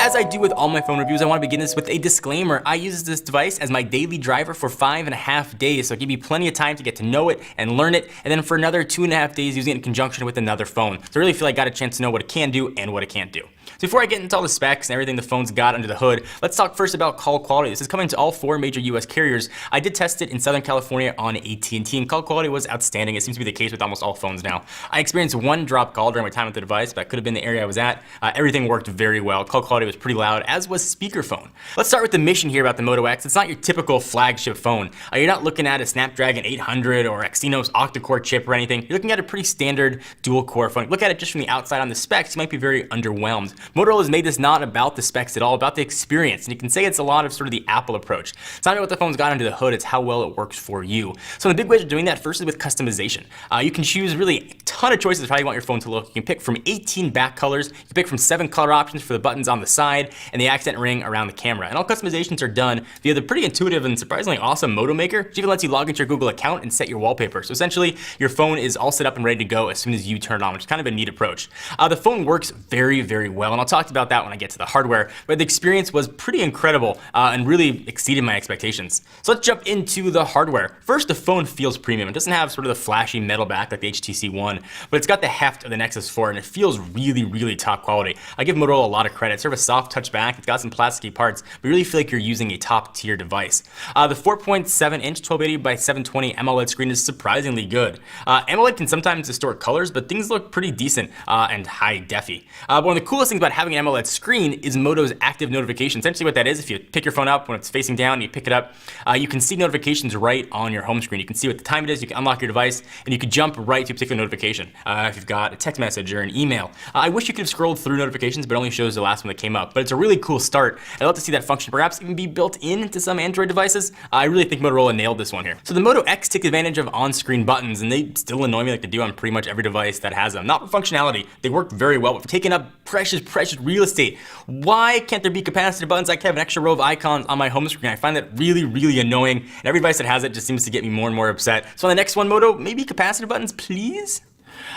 as I do with all my phone reviews, I want to begin this with a disclaimer. I use this device as my daily driver for 5.5 days, so it give me plenty of time to get to know it and learn it, and then for another 2.5 days using it in conjunction with another phone. So I really feel I got a chance to know what it can do and what it can't do. So before I get into all the specs and everything the phone's got under the hood, let's talk first about call quality. This is coming to all 4 major US carriers. I did test it in Southern California on AT&T, and call quality was outstanding. It seems to be the case with almost all phones now. I experienced 1 drop call during my time with the device, but that could have been the area I was at. Everything worked very well. Call quality was pretty loud, as was speakerphone. Let's start with the mission here about the Moto X. It's not your typical flagship phone. You're not looking at a Snapdragon 800 or Exynos octa-core chip or anything. You're looking at a pretty standard dual-core phone. Look at it just from the outside on the specs, you might be very underwhelmed. Motorola has made this not about the specs at all, about the experience, and you can say it's a lot of sort of the Apple approach. It's not about what the phone's got under the hood, it's how well it works for you. So the big ways of doing that first is with customization. You can choose really a ton of choices of how you want your phone to look. You can pick from 18 back colors, you can pick from 7 color options for the buttons on the side, and the accent ring around the camera. And all customizations are done via the pretty intuitive and surprisingly awesome Moto Maker, which even lets you log into your Google account and set your wallpaper. So essentially, your phone is all set up and ready to go as soon as you turn it on, which is kind of a neat approach. The phone works very, very well, and I'll talk about that when I get to the hardware, but the experience was pretty incredible and really exceeded my expectations. So let's jump into the hardware. First, the phone feels premium. It doesn't have sort of the flashy metal back like the HTC One, but it's got the heft of the Nexus 4, and it feels really, really top quality. I give Motorola a lot of credit. It's sort of a soft touch back. It's got some plasticky parts, but you really feel like you're using a top tier device. The 4.7-inch 1280 by 720 AMOLED screen is surprisingly good. AMOLED can sometimes distort colors, but things look pretty decent and high defy. One of the coolest things about having an AMOLED screen is Moto's active notification. Essentially what that is, if you pick your phone up when it's facing down, you pick it up, you can see notifications right on your home screen. You can see what the time it is, you can unlock your device, and you can jump right to a particular notification. If you've got a text message or an email. I wish you could have scrolled through notifications, but it only shows the last one that came up. But it's a really cool start. I'd love to see that function perhaps even be built into some Android devices. I really think Motorola nailed this one here. So the Moto X takes advantage of on-screen buttons, and they still annoy me like they do on pretty much every device that has them. Not for functionality, they work very well, but for taking up precious real estate. Why can't there be capacitive buttons? I can have an extra row of icons on my home screen. I find that really, really annoying, and every device that has it just seems to get me more and more upset. So on the next one, Moto, maybe capacitive buttons, please?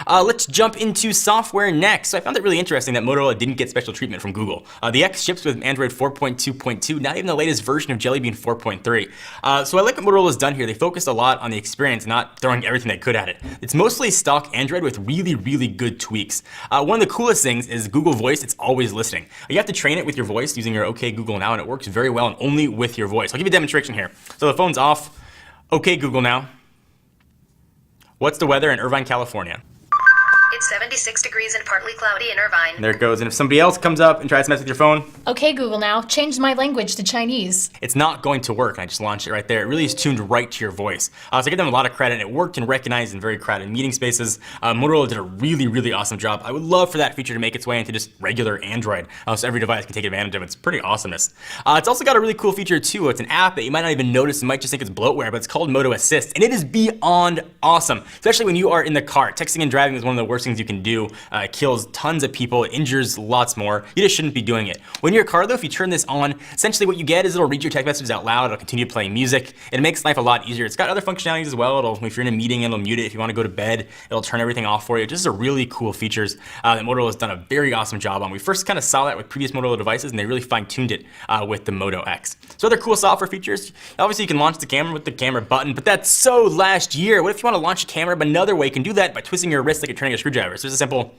Let's jump into software next. So I found it really interesting that Motorola didn't get special treatment from Google. The X ships with Android 4.2.2, not even the latest version of Jelly Bean 4.3. So I like what Motorola's done here. They focused a lot on the experience, not throwing everything they could at it. It's mostly stock Android with really, really good tweaks. One of the coolest things is Google Voice. It's always listening. You have to train it with your voice using your OK Google Now, and it works very well and only with your voice. I'll give you a demonstration here. So the phone's off. OK Google Now. What's the weather in Irvine, California? It's 76 degrees and partly cloudy in Irvine. And there it goes. And if somebody else comes up and tries to mess with your phone, Okay, Google Now, change my language to Chinese. it's not going to work. And I just launched it right there. It really is tuned right to your voice. So I give them a lot of credit. It worked and recognized in very crowded meeting spaces. Motorola did a really, really awesome job. I would love for that feature to make its way into just regular Android, so every device can take advantage of it. It's pretty awesomeness. It's also got a really cool feature too. It's an app that you might not even notice. You might just think it's bloatware, but it's called Moto Assist, and it is beyond awesome. Especially when you are in the car. Texting and driving is one of the worst things you can do. It kills tons of people, it injures lots more. You just shouldn't be doing it. When you're in your car though, if you turn this on, essentially what you get is it'll read your text messages out loud, it'll continue playing music. It makes life a lot easier. It's got other functionalities as well. If you're in a meeting, it'll mute it. If you want to go to bed, it'll turn everything off for you. Just a really cool features that Motorola's done a very awesome job on. We first kind of saw that with previous Motorola devices, and they really fine-tuned it with the Moto X. So other cool software features, obviously you can launch the camera with the camera button, but that's so last year. What if you want to launch a camera but another way? You can do that by twisting your wrist like you're turning a screwdriver. So there's a simple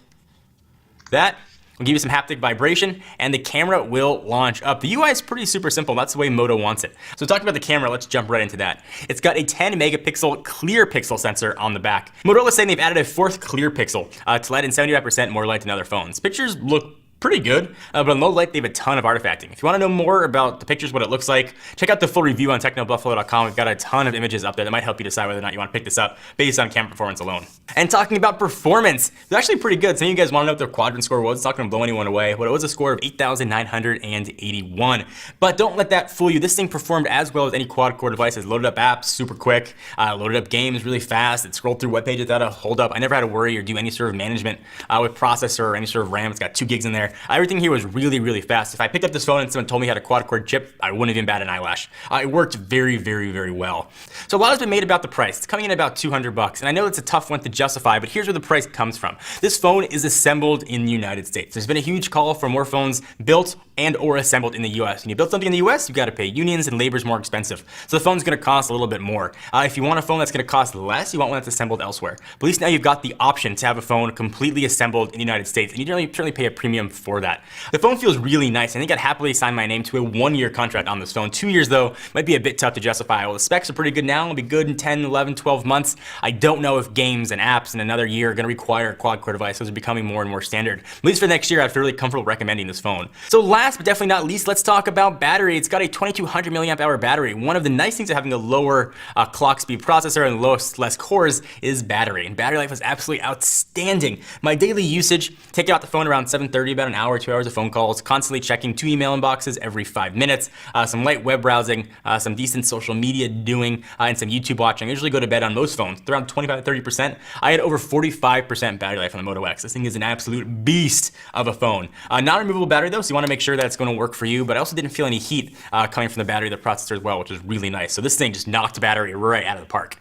that will give you some haptic vibration, and the camera will launch up. The UI is pretty super simple. That's the way Moto wants it. So talking about the camera, let's jump right into that. It's got a 10 megapixel clear pixel sensor on the back. Motorola's saying they've added a 4th clear pixel to let in 75% more light than other phones. Pictures look pretty good, but in low light, they have a ton of artifacting. If you want to know more about the pictures, what it looks like, check out the full review on technobuffalo.com. We've got a ton of images up there that might help you decide whether or not you want to pick this up based on camera performance alone. And talking about performance, it's actually pretty good. Some of you guys want to know what their quadrant score was. It's not going to blow anyone away. But it was a score of 8,981. But don't let that fool you. This thing performed as well as any quad-core device. It loaded up apps super quick, loaded up games really fast. It scrolled through web pages without a hold up. I never had to worry or do any sort of management with processor or any sort of RAM. It's got 2 gigs in there. there. Everything here was really, really fast. If I picked up this phone and someone told me it had a quad-core chip, I wouldn't even bat an eyelash. It worked very, very, very well. So a lot has been made about the price. It's coming in at about $200, and I know it's a tough one to justify, but here's where the price comes from. This phone is assembled in the United States. There's been a huge call for more phones built and or assembled in the US. When you build something in the US, you've got to pay unions, and labor is more expensive. So the phone's going to cost a little bit more. If you want a phone that's going to cost less, you want one that's assembled elsewhere. But at least now you've got the option to have a phone completely assembled in the United States, and you certainly pay a premium for that. The phone feels really nice. I think I'd happily sign my name to a 1-year contract on this phone. 2 years though might be a bit tough to justify. Well, the specs are pretty good now. It'll be good in 10, 11, 12 months. I don't know if games and apps in another year are going to require a quad-core device. Those are becoming more and more standard. At least for next year, I'd feel really comfortable recommending this phone. So last but definitely not least, let's talk about battery. It's got a 2200 milliamp hour battery. One of the nice things of having a lower clock speed processor and less cores is battery. And battery life was absolutely outstanding. My daily usage, taking out the phone around 7:30, about an hour, 2 hours of phone calls, constantly checking 2 email inboxes every 5 minutes, some light web browsing, some decent social media doing, and some YouTube watching. I usually go to bed on most phones, around 25 to 30%. I had over 45% battery life on the Moto X. This thing is an absolute beast of a phone. Non-removable battery though, so you want to make sure that it's going to work for you, but I also didn't feel any heat coming from the battery, the processor as well, which is really nice. So this thing just knocked the battery right out of the park.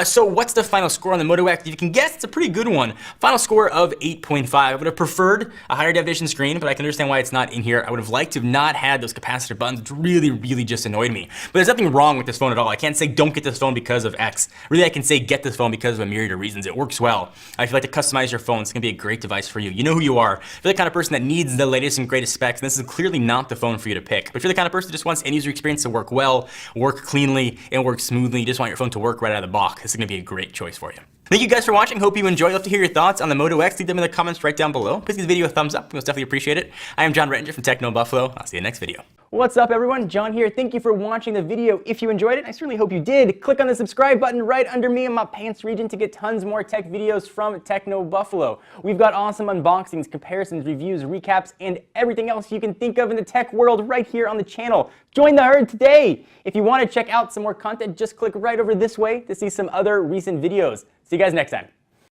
So what's the final score on the Moto X? If you can guess, it's a pretty good one. Final score of 8.5. I would have preferred a higher definition screen, but I can understand why it's not in here. I would have liked to have not had those capacitor buttons, which really, really just annoyed me. But there's nothing wrong with this phone at all. I can't say don't get this phone because of X. Really, I can say get this phone because of a myriad of reasons. It works well. If you like to customize your phone, it's going to be a great device for you. You know who you are. If you're the kind of person that needs the latest and greatest specs, this is clearly not the phone for you to pick. But if you're the kind of person that just wants end user experience to work well, work cleanly, and work smoothly, you just want your phone to work right out of the box, this is going to be a great choice for you. Thank you guys for watching. Hope you enjoyed. I'd love to hear your thoughts on the Moto X. Leave them in the comments right down below. Please give the video a thumbs up. We most definitely appreciate it. I am John Rettinger from Techno Buffalo. I'll see you in the next video. What's up everyone, John here. Thank you for watching the video. If you enjoyed it, I certainly hope you did. Click on the subscribe button right under me in my pants region to get tons more tech videos from Techno Buffalo. We've got awesome unboxings, comparisons, reviews, recaps, and everything else you can think of in the tech world right here on the channel. Join the herd today. If you want to check out some more content, just click right over this way to see some other recent videos. See you guys next time.